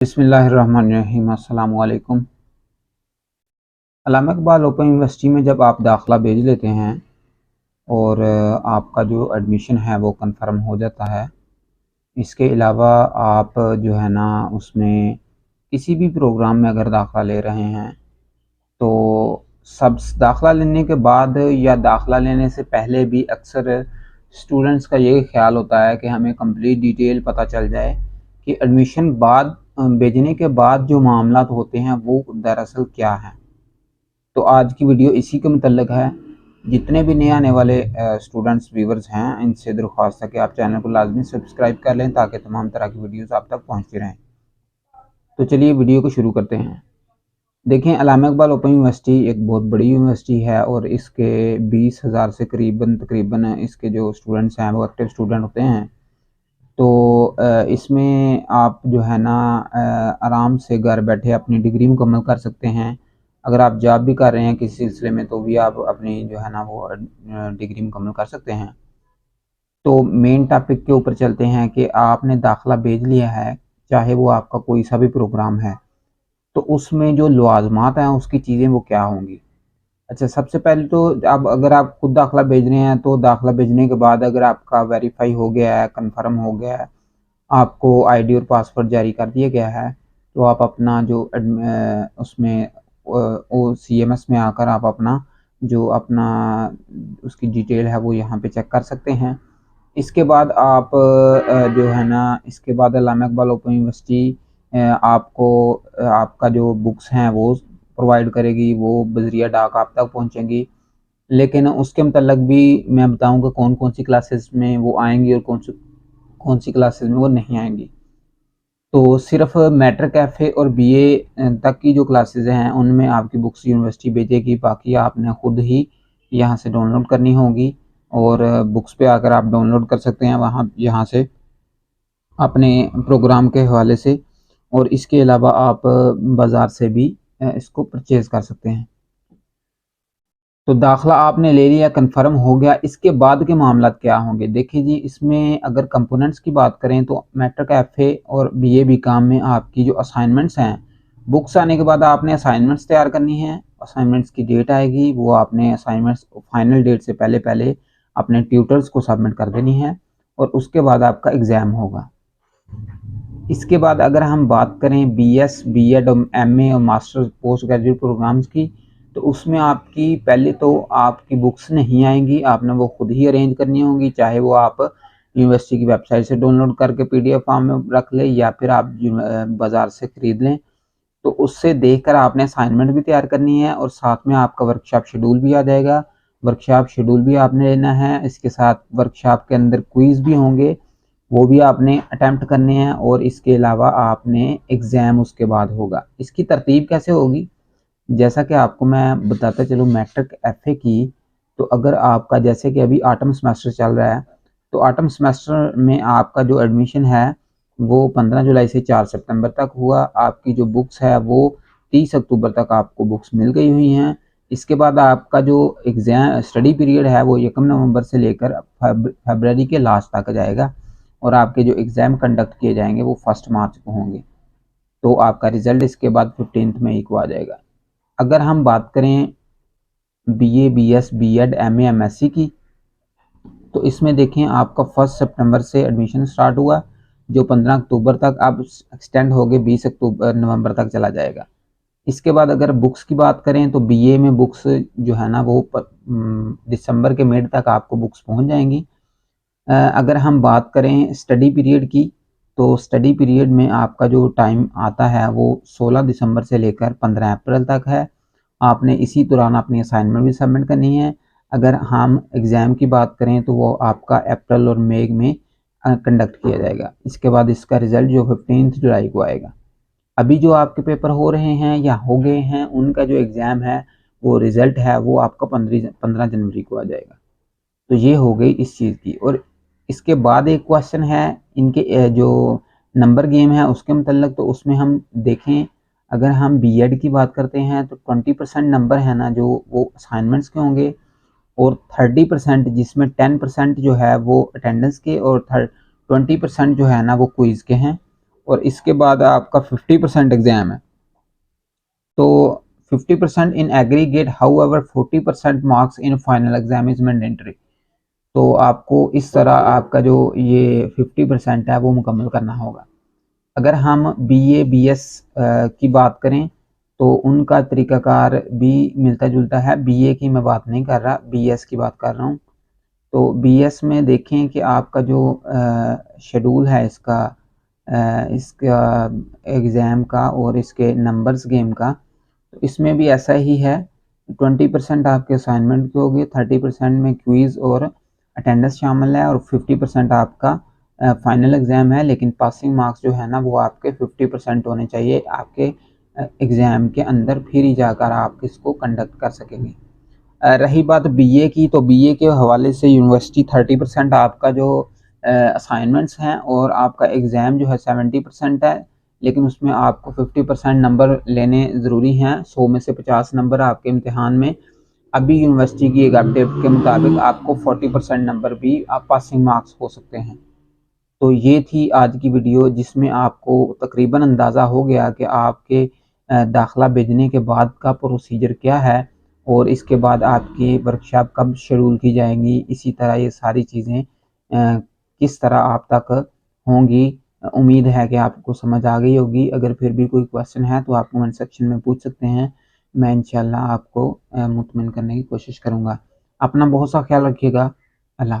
बिस्मिल्लाहिर्रहमानिर्रहीम। अस्सलाम वालेकुम। अल्लामा इकबाल ओपन यूनिवर्सिटी में जब आप दाखिला भेज लेते हैं और आपका जो एडमिशन है वो कंफर्म हो जाता है। इसके अलावा आप जो है ना उसमें किसी भी प्रोग्राम में अगर दाखिला ले रहे हैं तो सब दाखिला लेने के बाद या दाखिला लेने से पहले भी अक्सर स्टूडेंट्स का यही ख्याल होता है कि हमें कंप्लीट डिटेल पता चल जाए कि एडमिशन बाद भेजने के बाद जो मामला होते हैं वो दरअसल क्या हैं। तो आज की वीडियो इसी के मुतल्लिक़ है। जितने भी नए आने वाले स्टूडेंट्स व्यूवर्स हैं इनसे दरख्वास्त है कि आप चैनल को लाजमी सब्सक्राइब कर लें ताकि तमाम तरह की वीडियोस आप तक पहुंचती रहें। तो चलिए वीडियो को शुरू करते हैं। देखें, अल्लामा इकबाल ओपन यूनिवर्सिटी एक बहुत बड़ी यूनिवर्सिटी है और इसके 20,000 से तकरीबन इसके जो स्टूडेंट्स हैं वो एक्टिव स्टूडेंट होते हैं। तो इसमें आप जो है ना आराम से घर बैठे अपनी डिग्री मुकम्मल कर सकते हैं। अगर आप जॉब भी कर रहे हैं किसी सिलसिले में तो भी आप अपनी जो है ना वो डिग्री मुकम्मल कर सकते हैं। तो मेन टॉपिक के ऊपर चलते हैं कि आपने दाखिला भेज लिया है, चाहे वो आपका कोई सा भी प्रोग्राम है, तो उसमें जो लवाज़मात हैं उसकी चीज़ें वो क्या होंगी। अच्छा, सबसे पहले तो अब अगर आप खुद दाखिला भेज रहे हैं तो दाखिला भेजने के बाद अगर आपका वेरीफाई हो गया है, कन्फर्म हो गया है, आपको आईडी और पासवर्ड जारी कर दिया गया है, तो आप अपना जो उसमें OCMS में आकर आप अपना जो अपना उसकी डिटेल है वो यहाँ पे चेक कर सकते हैं। इसके बाद आप जो है ना इसके बाद अल्लामा इकबाल ओपन यूनिवर्सिटी आपको आपका जो बुक्स हैं वो प्रोवाइड करेगी, वो बज़रिया डाक आप तक पहुँचेंगी। लेकिन उसके मतलब भी मैं बताऊँगा कौन कौन सी क्लासेस में वो आएंगी और कौन सी क्लासेस में वो नहीं आएंगी। तो सिर्फ मैट्रिक कैफ़े और बीए तक की जो क्लासेस हैं उनमें आपकी बुक्स यूनिवर्सिटी भेजेगी, बाकी आपने खुद ही यहाँ से डाउनलोड करनी होगी और बुक्स पे आकर आप डाउनलोड कर सकते हैं वहाँ यहाँ से अपने प्रोग्राम के हवाले से। और इसके अलावा आप बाज़ार से भी इसको परचेज़ कर सकते हैं। तो दाखिला आपने ले लिया, कंफर्म हो गया, इसके बाद के मामलात क्या होंगे। देखिए जी, इसमें अगर कंपोनेंट्स की बात करें तो मैट्रिक एफए और बीए बीकॉम में आपकी जो असाइनमेंट्स हैं, बुक्स आने के बाद आपने असाइनमेंट्स तैयार करनी है। असाइनमेंट्स की डेट आएगी, वो आपने असाइनमेंट्स फाइनल डेट से पहले पहले अपने ट्यूटर्स को सबमिट कर देनी है और उसके बाद आपका एग्ज़ाम होगा। इसके बाद अगर हम बात करें बीएस, बीएड और एमए और मास्टर्स पोस्ट ग्रेजुएट प्रोग्राम्स की, तो उसमें आपकी पहले तो आपकी बुक्स नहीं आएंगी, आपने वो खुद ही अरेंज करनी होंगी, चाहे वो आप यूनिवर्सिटी की वेबसाइट से डाउनलोड करके पीडीएफ फॉर्म में रख लें या फिर आप बाज़ार से ख़रीद लें। तो उससे देखकर आपने असाइनमेंट भी तैयार करनी है और साथ में आपका वर्कशॉप शेड्यूल भी आ जाएगा। वर्कशॉप शेड्यूल भी आपने लेना है, इसके साथ वर्कशॉप के अंदर क्विज़ भी होंगे, वो भी आपने अटेम्प्ट करने हैं और इसके अलावा आपने एग्ज़ाम उसके बाद होगा। इसकी तरतीब कैसे होगी, जैसा कि आपको मैं बताता चलूँ मैट्रिक एफए की, तो अगर आपका जैसे कि अभी ऑटम सेमेस्टर चल रहा है, तो ऑटम सेमेस्टर में आपका जो एडमिशन है वो 15 जुलाई से 4 सितंबर तक हुआ। आपकी जो बुक्स है वो 30 अक्टूबर तक आपको बुक्स मिल गई हुई हैं। इसके बाद आपका जो एग्ज़ाम स्टडी पीरियड है वो 1 नवंबर से लेकर फरवरी के लास्ट तक जाएगा और आपके जो एग्ज़ाम कंडक्ट किए जाएंगे वो 1 मार्च को होंगे। तो आपका रिज़ल्ट इसके बाद 15 मई को आ जाएगा। अगर हम बात करें BA, BS, BEd, MA, MSc की, तो इसमें देखें आपका 1 सितंबर से एडमिशन स्टार्ट हुआ जो 15 अक्टूबर तक अब एक्सटेंड हो गए 20 नवंबर तक चला जाएगा। इसके बाद अगर बुक्स की बात करें तो बीए में बुक्स जो है ना वो दिसंबर के मिड तक आपको बुक्स पहुंच जाएंगी। अगर हम बात करें स्टडी पीरियड की, तो स्टडी पीरियड में आपका जो टाइम आता है वो 16 दिसंबर से लेकर 15 अप्रैल तक है। आपने इसी दौरान अपनी असाइनमेंट भी सबमिट करनी है। अगर हम एग्ज़ाम की बात करें तो वो आपका अप्रैल और मई में कंडक्ट किया जाएगा। इसके बाद इसका रिज़ल्ट जो 15 जुलाई को आएगा। अभी जो आपके पेपर हो रहे हैं या हो गए हैं उनका जो एग्ज़ाम है वो रिज़ल्ट है वो आपका 15 जनवरी को आ जाएगा। तो ये हो गई इस चीज़ की। और इसके बाद एक क्वेश्चन है इनके जो नंबर गेम है उसके मतलब, तो उसमें हम देखें अगर हम बीएड की बात करते हैं तो 20% नंबर है ना जो वो असाइनमेंट्स के होंगे और 30% जिसमें 10% जो है वो अटेंडेंस के और 20% जो है ना वो क्विज़ के हैं और इसके बाद आपका 50% एग्ज़ाम है। तो 50% in aggregate, however 40% marks in final exam is mandatory. तो आपको इस तरह आपका जो ये 50% है वो मुकम्मल करना होगा। अगर हम बीए बीएस की बात करें तो उनका तरीक़ाकार भी मिलता जुलता है। बीए की मैं बात नहीं कर रहा, बीएस की बात कर रहा हूँ। तो बीएस में देखें कि आपका जो शेड्यूल है इसका एग्ज़ाम का और इसके नंबर्स गेम का, तो इसमें भी ऐसा ही है। 20% आपके असाइनमेंट के हो गए, 30% में क्विज़ और अटेंडेंस शामिल है और 50% आपका फाइनल एग्ज़ाम है। लेकिन पासिंग मार्क्स जो है ना वो आपके 50% होने चाहिए आपके एग्ज़ाम के अंदर, फिर ही जाकर आप इसको कंडक्ट कर सकेंगे। रही बात बीए की, तो बीए के हवाले से यूनिवर्सिटी 30% आपका जो असाइनमेंट्स हैं और आपका एग्ज़ाम जो है 70% है, लेकिन उसमें आपको 50% नंबर लेने ज़रूरी हैं। 100 में से 50 नंबर आपके इम्तिहान में। अभी यूनिवर्सिटी की एक अपडेट के मुताबिक आपको 40% नंबर भी आप पासिंग मार्क्स हो सकते हैं। तो ये थी आज की वीडियो, जिसमें आपको तकरीबन अंदाज़ा हो गया कि आपके दाखिला भेजने के बाद का प्रोसीजर क्या है और इसके बाद आपकी वर्कशॉप कब शेड्यूल की जाएगी। इसी तरह ये सारी चीज़ें किस तरह आप तक होंगी। उम्मीद है कि आपको समझ आ गई होगी। अगर फिर भी कोई क्वेश्चन है तो आप कमेंट सेक्शन में पूछ सकते हैं। मैं इंशाल्लाह आपको मुतमिन करने की कोशिश करूँगा। अपना बहुत सा ख्याल रखिएगा। अल्लाह।